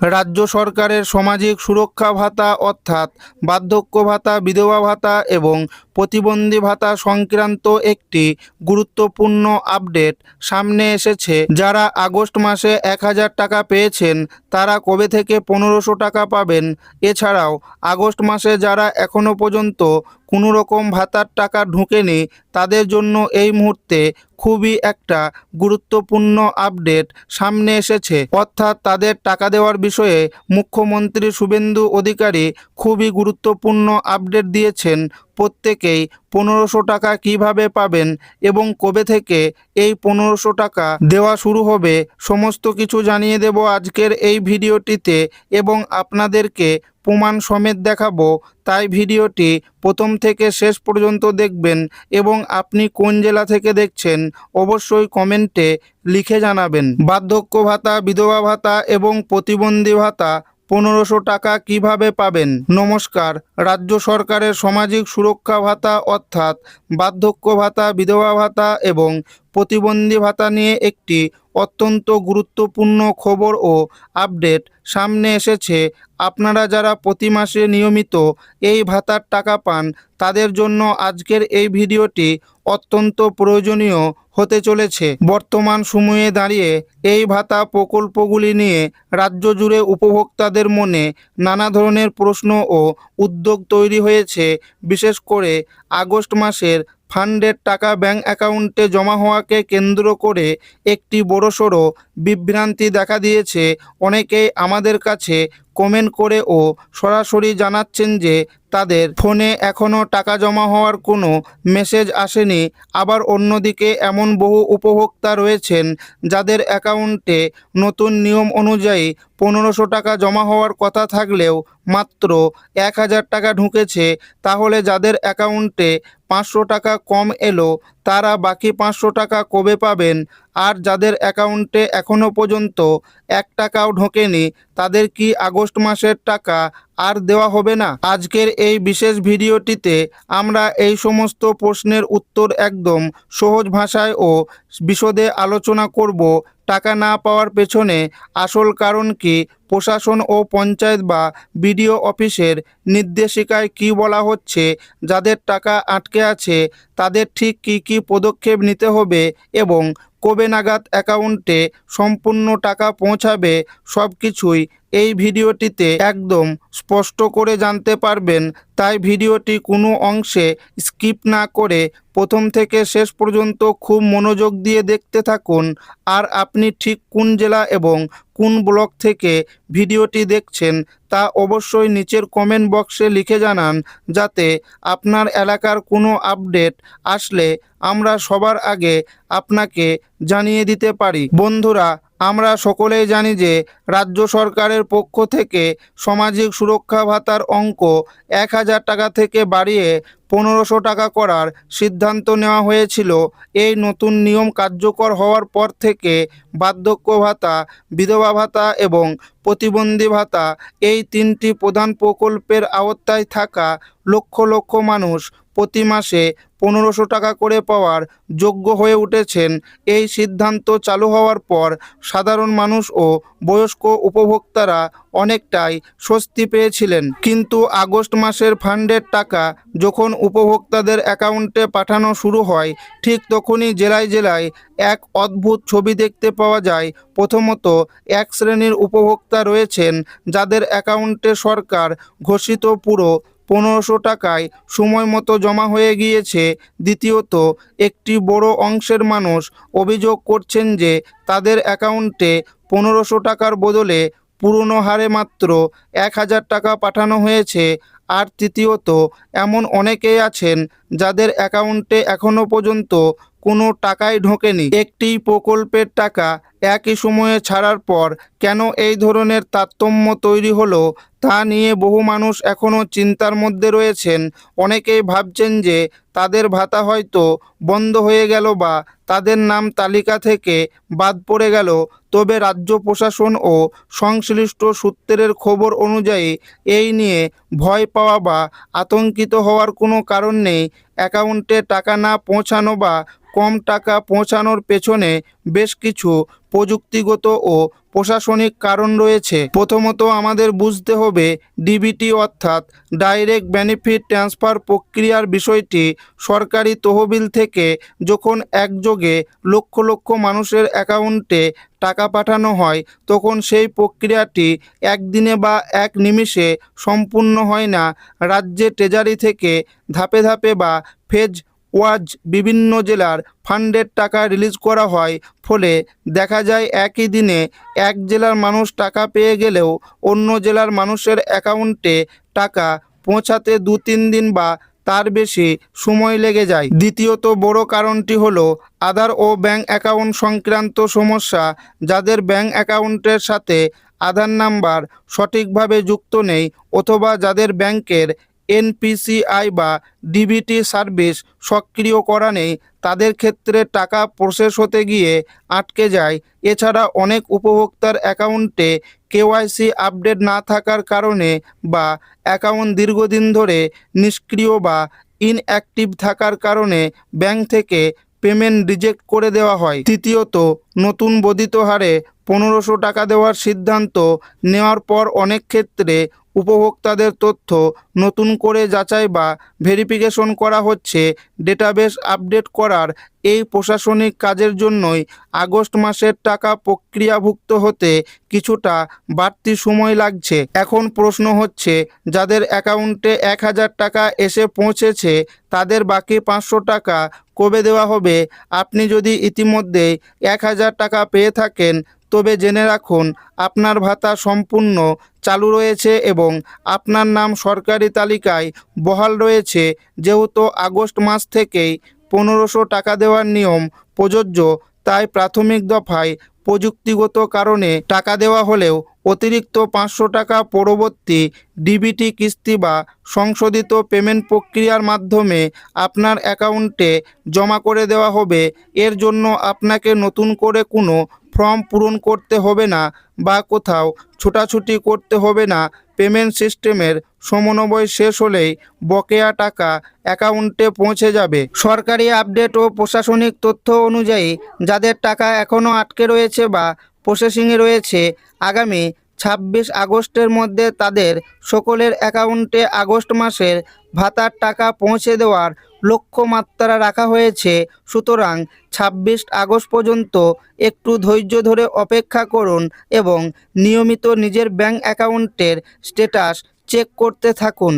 রাজ্য সরকারের সামাজিক সুরক্ষা ভাতা অর্থাৎ বার্ধক্য ভাতা, বিধবা ভাতা এবং প্রতিবন্ধী ভাতা সংক্রান্ত একটি গুরুত্বপূর্ণ আপডেট সামনে এসেছে। যারা আগস্ট মাসে ১,০০০ টাকা পেয়েছেন তারা কবে থেকে ১৫০০ টাকা পাবেন। এছাড়াও আগস্ট মাসে যারা এখনও পর্যন্ত কোনো রকম ভাতার টাকা ঢোকেনি তাদের জন্য এই মুহূর্তে খুবই একটা গুরুত্বপূর্ণ আপডেট সামনে এসেছে। অর্থাৎ তাদের টাকা দেওয়ার বিষয়ে মুখ্যমন্ত্রী শুভেন্দু অধিকারী খুবই গুরুত্বপূর্ণ আপডেট দিয়েছেন। প্রত্যেকেই ১৫০০ টাকা কিভাবে পাবেন এবং কবে থেকে এই ১৫০০ টাকা দেওয়া শুরু হবে সমস্ত কিছু জানিয়ে দেব আজকের এই ভিডিওটিতে এবং আপনাদেরকে প্রমাণ সমেত দেখাবো। তাই ভিডিওটি প্রথম থেকে শেষ পর্যন্ত দেখবেন এবং আপনি কোন জেলা থেকে দেখছেন অবশ্যই কমেন্টে লিখে জানাবেন। বার্ধক্য ভাতা, বিধবা ভাতা এবং প্রতিবন্ধী ভাতা ১৫০০ টাকা কিভাবে পাবেন? নমস্কার। রাজ্য সরকারের সামাজিক সুরক্ষা ভাতা অর্থাৎ বার্ধক্য ভাতা, বিধবা ভাতা এবং প্রতিবন্ধী ভাতা নিয়ে একটি অত্যন্ত গুরুত্বপূর্ণ খবর ও আপডেট সামনে এসেছে। আপনারা যারা প্রতি মাসে নিয়মিত এই ভাতার টাকা পান তাদের জন্য আজকের এই ভিডিওটি অত্যন্ত প্রয়োজনীয় হতে চলেছে। বর্তমান সময়ে দাঁড়িয়ে এই ভাতা প্রকল্পগুলি নিয়ে রাজ্য জুড়ে উপভোক্তাদের মনে নানা ধরনের প্রশ্ন ও উদ্বেগ তৈরি হয়েছে। বিশেষ করে আগস্ট মাসের ফান্ডের টাকা ব্যাংক অ্যাকাউন্টে জমা হওয়াকে কেন্দ্র করে একটি বড়সড় বিভ্রান্তি দেখা দিয়েছে। অনেকেই আমাদের কাছে কমেন্ট করে ও সরাসরি জানাচ্ছেন যে তাদের ফোনে এখনও টাকা জমা হওয়ার কোনো মেসেজ আসেনি। আবার অন্যদিকে এমন বহু উপভোক্তা রয়েছেন যাদের অ্যাকাউন্টে নতুন নিয়ম অনুযায়ী ১৫০০ টাকা জমা হওয়ার কথা থাকলেও মাত্র ১,০০০ টাকা ঢুকেছে। তাহলে যাদের অ্যাকাউন্টে ৫০০ টাকা কম এলো তারা বাকি ৫০০ টাকা কবে পাবেন? আর যাদের অ্যাকাউন্টে এখনও পর্যন্ত ১ টাকাও ঢোকেনি তাদের কি আগস্ট মাসের টাকা আর দেওয়া হবে না? আজকের এই বিশেষ ভিডিওটিতে আমরা এই সমস্ত প্রশ্নের উত্তর একদম সহজ ভাষায় ও বিশদে আলোচনা করব। টাকা না পাওয়ার পেছনে আসল কারণ কি, প্রশাসন ও পঞ্চায়েত বা বিডিও অফিসের নির্দেশিকায় কি বলা হচ্ছে, যাদের টাকা আটকে আছে তাদের ঠিক কী কী পদক্ষেপ নিতে হবে এবং কবে নাগাদ অ্যাকাউন্টে সম্পূর্ণ টাকা পৌঁছাবে, সব কিছুই এই ভিডিওটিতে একদম স্পষ্ট করে জানতে পারবেন। তাই ভিডিওটি কোনো অংশে স্কিপ না করে প্রথম থেকে শেষ পর্যন্ত খুব মনোযোগ দিয়ে দেখতে থাকুন। আর আপনি ঠিক কোন জেলা এবং কোন ব্লক থেকে ভিডিওটি দেখছেন তা অবশ্যই নিচের কমেন্ট বক্সে লিখে জানান, যাতে আপনার এলাকার কোনো আপডেট আসলে আমরা সবার আগে আপনাকে জানিয়ে দিতে পারি। বন্ধুরা, আমরা সকলেই জানি যে রাজ্য সরকারের পক্ষ থেকে সামাজিক সুরক্ষা ভাতার অঙ্ক ১,০০০ টাকা থেকে বাড়িয়ে ১৫০০ টাকা করার সিদ্ধান্ত নেওয়া হয়েছিল। এই নতুন নিয়ম কার্যকর হওয়ার পর থেকে বার্ধক্য ভাতা, বিধবা ভাতা এবং প্রতিবন্ধী ভাতা এই তিনটি প্রধান প্রকল্পের আওতায় থাকা লক্ষ লক্ষ মানুষ প্রতি মাসে ১৫০০ টাকা করে পাওয়ার যোগ্য হয়ে উঠেছেন। এই সিদ্ধান্ত চালু হওয়ার পর সাধারণ মানুষ ও বয়স্ক উপভোক্তারা অনেকটাই স্বস্তি পেয়েছিলেন। কিন্তু আগস্ট মাসের ফান্ডের টাকা যখন উপভোক্তাদের অ্যাকাউন্টে পাঠানো শুরু হয় ঠিক তখনই জেলায় জেলায় এক অদ্ভুত ছবি দেখতে পাওয়া যায়। প্রথমত, এক শ্রেণীর উপভোক্তা রয়েছেন যাদের অ্যাকাউন্টে সরকার ঘোষিত পুরো ১৫০০ টাকায় সময় মতো জমা হয়ে গিয়েছে। দ্বিতীয়ত, একটি বড় অংশের মানুষ অভিযোগ করছেন যে তাদের অ্যাকাউন্টে ১৫০০ টাকার বদলে পুরনো হারে মাত্র ১,০০০ টাকা পাঠানো হয়েছে। আর তৃতীয়ত, এমন অনেকেই আছেন যাদের অ্যাকাউন্টে এখনও পর্যন্ত কোনো টাকাই ঢোকেনি। একটি প্রকল্পের টাকা একই সময়ে ছাড়ার পর কেন এই ধরনের তারতম্য তৈরি হলো তা নিয়ে বহু মানুষ এখনও চিন্তার মধ্যে রয়েছেন। অনেকেই ভাবছেন যে তাদের ভাতা হয়তো বন্ধ হয়ে গেল বা তাদের নাম তালিকা থেকে বাদ পড়ে গেল। তবে রাজ্য প্রশাসন ও সংশ্লিষ্ট সূত্রের খবর অনুযায়ী এই নিয়ে ভয় পাওয়া বা আতঙ্কিত হওয়ার কোনো কারণ নেই। অ্যাকাউন্টে টাকা না পৌঁছানো বা কম টাকা পৌঁছানোর পেছনে বেশ কিছু প্রযুক্তিগত ও প্রশাসনিক কারণ রয়েছে। প্রথমত আমাদের বুঝতে হবে ডিবিটি অর্থাৎ ডাইরেক্ট বেনিফিট ট্রান্সফার প্রক্রিয়ার বিষয়টি। সরকারি তহবিল থেকে যখন একযোগে লক্ষ লক্ষ মানুষের অ্যাকাউন্টে টাকা পাঠানো হয় তখন সেই প্রক্রিয়াটি একদিনে বা এক নিমিষে সম্পূর্ণ হয় না। রাজ্যে ট্রেজারি থেকে ধাপে ধাপে বা ফেজ ওয়াজ বিভিন্ন জেলার ফান্ডের টাকা রিলিজ করা হয়। ফলে দেখা যায় একই দিনে এক জেলার মানুষ টাকা পেয়ে গেলেও অন্য জেলার মানুষের অ্যাকাউন্টে টাকা পৌঁছাতে 2-3 দিন বা তার বেশি সময় লেগে যায়। দ্বিতীয়ত বড় কারণটি হলো আধার ও ব্যাংক অ্যাকাউন্ট সংক্রান্ত সমস্যা। যাদের ব্যাংক অ্যাকাউন্টের সাথে আধার নাম্বার সঠিকভাবে যুক্ত নেই অথবা যাদের ব্যাংকের এনপিসিআই বা ডিবিটি সার্ভিস সক্রিয় করা নেই তাদের ক্ষেত্রে টাকা প্রসেস হতে গিয়ে আটকে যায়। এছাড়া অনেক উপভোক্তার অ্যাকাউন্টে কেওয়াইসি আপডেট না থাকার কারণে বা অ্যাকাউন্ট দীর্ঘদিন ধরে নিষ্ক্রিয় বা ইনঅ্যাক্টিভ থাকার কারণে ব্যাংক থেকে পেমেন্ট রিজেক্ট করে দেওয়া হয়। তৃতীয়ত নতুন বর্ধিত হারে 1500 টাকা দেওয়ার সিদ্ধান্ত নেওয়ার পর অনেক ক্ষেত্রে উপভোক্তাদের তথ্য নতুন করে যাচাই বা ভেরিফিকেশন করা হচ্ছে। ডেটাবেস আপডেট করার এই প্রশাসনিক কাজের জন্যই আগস্ট মাসের টাকা প্রক্রিয়াভুক্ত হতে কিছুটা বাড়তি সময় লাগছে। এখন প্রশ্ন হচ্ছে যাদের অ্যাকাউন্টে 1000 টাকা এসে পৌঁছেছে তাদের বাকি 500 টাকা কবে দেওয়া হবে? আপনি যদি ইতিমধ্যেই 1000 টাকা পেয়ে থাকেন তবে জেনে রাখুন আপনার ভাতা সম্পূর্ণ চালু রয়েছে এবং আপনার নাম সরকারি তালিকায় বহাল রয়েছে। যেহেতু আগস্ট মাস থেকেই 1500 টাকা দেওয়ার নিয়ম প্রযোজ্য তাই প্রাথমিক দফায় প্রযুক্তিগত কারণে টাকা দেওয়া হলেও অতিরিক্ত 500 টাকা পরবর্তী ডিবিটি কিস্তি বা সংশোধিত পেমেন্ট প্রক্রিয়ার মাধ্যমে আপনার অ্যাকাউন্টে জমা করে দেওয়া হবে। এর জন্য আপনাকে নতুন করে কোনো ফর্ম পূরণ করতে হবে না বা কোথাও ছোটাছুটি করতে হবে না। পেমেন্ট সিস্টেমের সমন্বয় শেষ হলেই বকেয়া টাকা অ্যাকাউন্টে পৌঁছে যাবে। সরকারি আপডেট ও প্রশাসনিক তথ্য অনুযায়ী যাদের টাকা এখনও আটকে রয়েছে বা প্রসেসিংয়ে রয়েছে আগামী 26 আগস্টের মধ্যে তাদের সকলের অ্যাকাউন্টে আগস্ট মাসের ভাতার টাকা পৌঁছে দেওয়ার লক্ষ্যমাত্রা রাখা হয়েছে। সুতরাং 26 আগস্ট পর্যন্ত একটু ধৈর্য ধরে অপেক্ষা করুন এবং নিয়মিত নিজের ব্যাংক অ্যাকাউন্টের স্ট্যাটাস চেক করতে থাকুন।